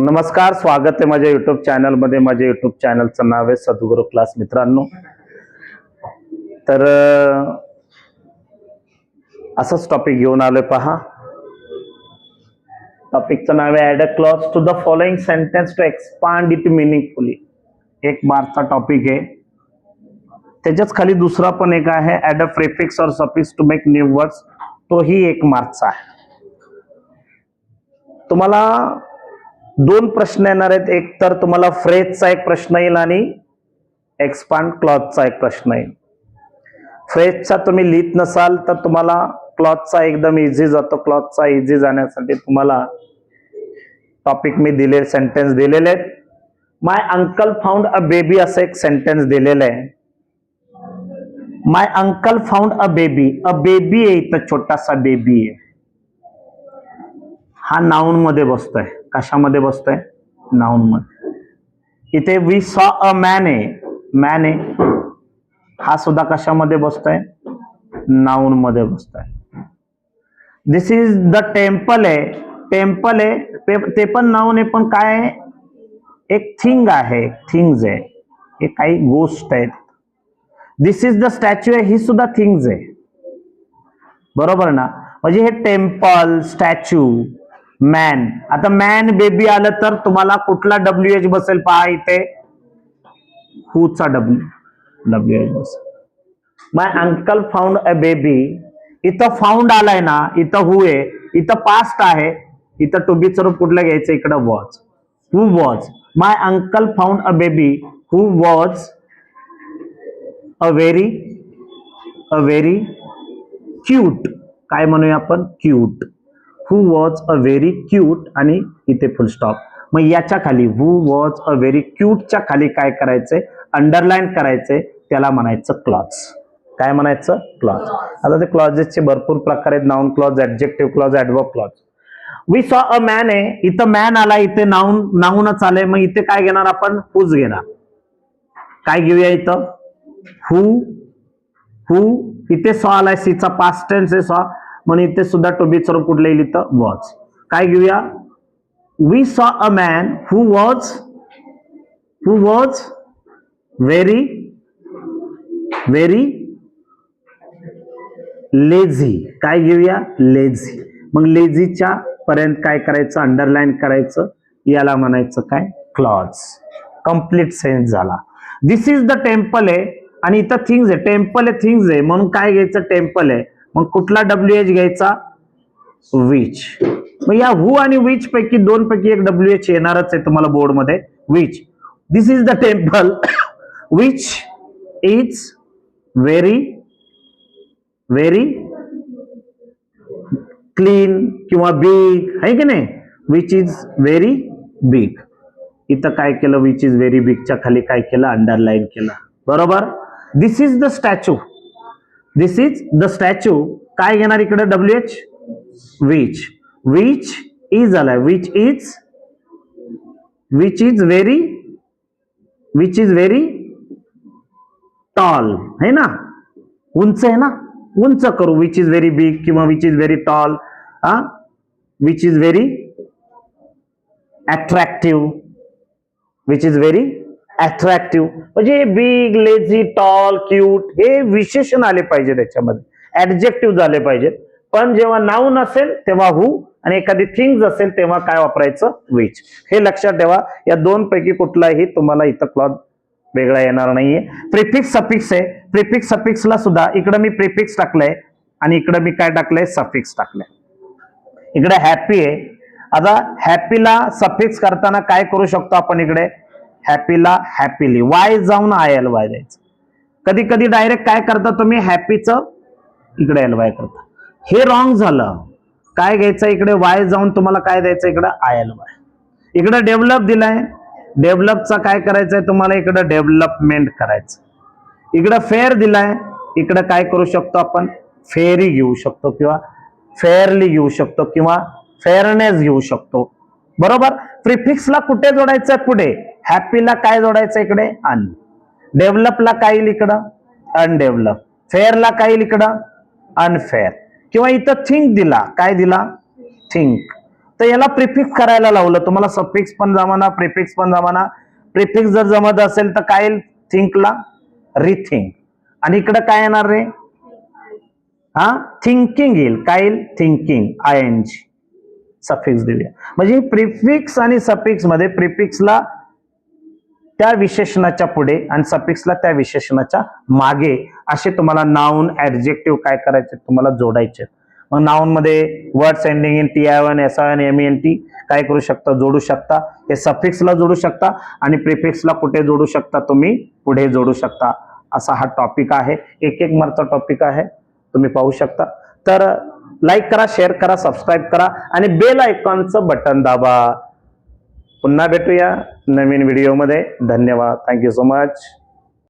नमस्कार, स्वागत आहे माझ्या युट्यूब चॅनलमध्ये. माझ्या युट्यूब चॅनलचं नाव आहे सद्गुरू क्लास. मित्रांनो, तर असंच टॉपिक घेऊन आलोय पहा. टॉपिकचं नाव आहे add a clause to the following sentence to expand it meaningfully. 1 मार्कचा टॉपिक आहे. त्याच्याच खाली दुसरा पण एक आहे add a prefix or suffix to make new words. तोही 1 मार्कचा आहे. तुम्हाला 2 प्रश्न येणार आहेत. एक तर तुम्हाला फ्रेजचा एक प्रश्न येईल आणि एक्सपांड क्लॉजचा एक प्रश्न येईल. फ्रेजचा तुम्ही लिहित नसाल तर तुम्हाला क्लॉजचा एकदम इझी जातो. क्लॉजचा इझी जाण्यासाठी तुम्हाला टॉपिक मी दिले, सेंटेन्स दिलेले आहेत. My uncle found a baby असं एक सेंटेन्स दिलेलं आहे. My uncle found a baby. A baby आहे, इथं छोटासा बेबी आहे. हा नाउन मध्ये बसतोय. कशामध्ये बसतोय? नाउन मध्ये. इथे वी सॉ अ मॅन आहे. मॅन आहे, हा सुद्धा कशामध्ये बसतोय? नाउन मध्ये बसतोय. दिस इज द टेम्पल आहे. टेम्पल आहे ते पण नाउन आहे, पण काय आहे? एक थिंग आहे, थिंग्स आहे. हे काही गोष्ट आहेत. दिस इज द स्टॅच्यू आहे, ही सुद्धा थिंग्स आहे. बरोबर ना? म्हणजे हे टेम्पल, स्टॅच्यू, मॅन. आता मॅन, बेबी आलं तर तुम्हाला कुठला WH बसेल पहा इथे? हूचा WH बसेल. माय अंकल फाउंड अ बेबी. इथं फाउंड आलाय ना, इथं हू आहे, इथं पास्ट आहे, इथं टू बी चं रूप कुठलं घ्यायचं? इकडं was. Who was. My uncle found a baby who was a very cute. काय म्हणूया आपण? Cute. Who was a very cute आणि इथे फुल स्टॉप. मग याच्या खाली हू वॉज अ व्हेरी क्यूटच्या खाली काय करायचंय? अंडरलाईन करायचंय. त्याला म्हणायचं क्लॉज. काय म्हणायचं? क्लॉज. आता ते क्लॉजेसचे भरपूर प्रकार आहेत. Noun clause, adjective clause, adverb clause. We saw a man आहे, इथं मॅन आला, इथे नाउनच आलंय. मग इथे काय घेणार आपण? हूज घेणार. काय घेऊया इथं? हू. इथे सॉ आलाय, सीचा पास्ट टेन्स आहे सॉ, म्हणून इथे सुद्धा टू बी चं रूप कुठलं येईल? इथं वॉज. काय घेऊया? We saw a man who was very lazy. काय घेऊया? लेझी. मग लेझीच्या पर्यंत काय करायचं? अंडरलाईन करायचं. याला म्हणायचं काय? क्लॉज. कंप्लीट सेन्स झाला. दिस इज द टेम्पल आहे आणि इथं थिंग्स आहे. टेम्पल आहे, थिंग्स आहे, म्हणून काय घ्यायचं? टेम्पल आहे. मग कुठला WH घ्यायचा? विच. मग या हू आणि विच पैकी 2 पैकी एक WH येणारच आहे तुम्हाला बोर्ड मध्ये. Which. This is the temple which is very clean किंवा बिग, आहे की नाही? Which is very big. इथं काय केलं? विच इज व्हेरी बिगच्या खाली काय केलं? अंडरलाईन केलं. बरोबर. This is the statue. This is the statue. काय घेणार इकडे? WH. विच. विच इज आलाय. विच इज व्हेरी टॉल, है ना? उंच आहे ना? उंच करू. विच इज व्हेरी बिग किंवा which is very tall. Which is very attractive. Which is very attractive. म्हणजे बिग, लेझी, टॉल, क्यूट हे विशेषण आले पाहिजे त्याच्यामध्ये. ऍडजेक्टिव्ह झाले पाहिजेत. पण जेव्हा नाउन असेल तेव्हा हू आणि एखादी थिंग्स असेल तेव्हा काय वापरायचं? विच. हे लक्षात ठेवा. या 2 पैकी कुठलाही तुम्हाला इथं क्लॉज वेगळा येणार नाहीये. प्रिफिक्स सफिक्स आहे. प्रिफिक्स सफिक्सला सुद्धा इकडे मी प्रिफिक्स टाकलंय आणि इकडे मी काय टाकलंय? सफिक्स टाकलंय. इकडे हॅपी आहे. आता हॅपीला सफिक्स करताना काय करू शकतो आपण? इकडे हॅपीला हॅपीली, वाय जाऊन ILY द्यायचं. कधी कधी डायरेक्ट काय करता तुम्ही? हॅपीचं इकडे LY करता. हे रॉंग झालं. काय घ्यायचं? इकडे वाय जाऊन तुम्हाला काय द्यायचं? इकडे ILY. इकडे डेव्हलप दिलाय. डेव्हलपचा काय करायचंय तुम्हाला? इकडे डेव्हलपमेंट करायचं. इकडे फेअर दिलाय. इकडे काय करू शकतो आपण? फेअरी घेऊ शकतो किंवा फेअरली घेऊ शकतो किंवा फेअरनेस घेऊ शकतो. बरोबर. प्रिफिक्सला कुठे जोडायचं? पुढे. हॅपीला काय जोडायचं? इकडे अन. डेव्हलपला काय येईल? इकडं अनडेव्हलप. फेअरला काय येईल? इकडं अनफेअर. किंवा इथं थिंक दिला. काय दिला? थिंक. तर याला प्रिफिक्स करायला लावलं. तुम्हाला सफिक्स पण जमाना, प्रिफिक्स पण जमाना. प्रिफिक्स जर जमत असेल तर काय येईल थिंकला? रिथिंक. आणि इकडे काय येणार रे? थिंकिंग येईल. काय येईल? थिंकिंग. ING सफिक्स देऊया. म्हणजे प्रिफिक्स आणि सफिक्स मध्ये प्रिफिक्सला त्या विशेषणाच्या पुढे आणि सफिक्सला त्या विशेषणाच्या मागे असे तुम्हाला नाउन, ऍडजेक्टिव्ह काय करायचे तुम्हाला जोडायचे. मग नाउन मध्ये words ending in TI1, SI1, MENT काय करू शकता? जोडू शकता. हे सफिक्सला जोडू शकता आणि प्रिफिक्सला कुठे जोडू शकता? तुम्ही पुढे जोडू शकता. असा हा टॉपिक आहे. एक एक मार्कचा टॉपिक आहे, तुम्ही पाहू शकता. तर लाईक करा, शेअर करा, सबस्क्राईब करा आणि बेल आयकॉनचं बटन दाबा. पुन्हा भेटूया नवीन व्हिडिओमध्ये. धन्यवाद. Thank you so much.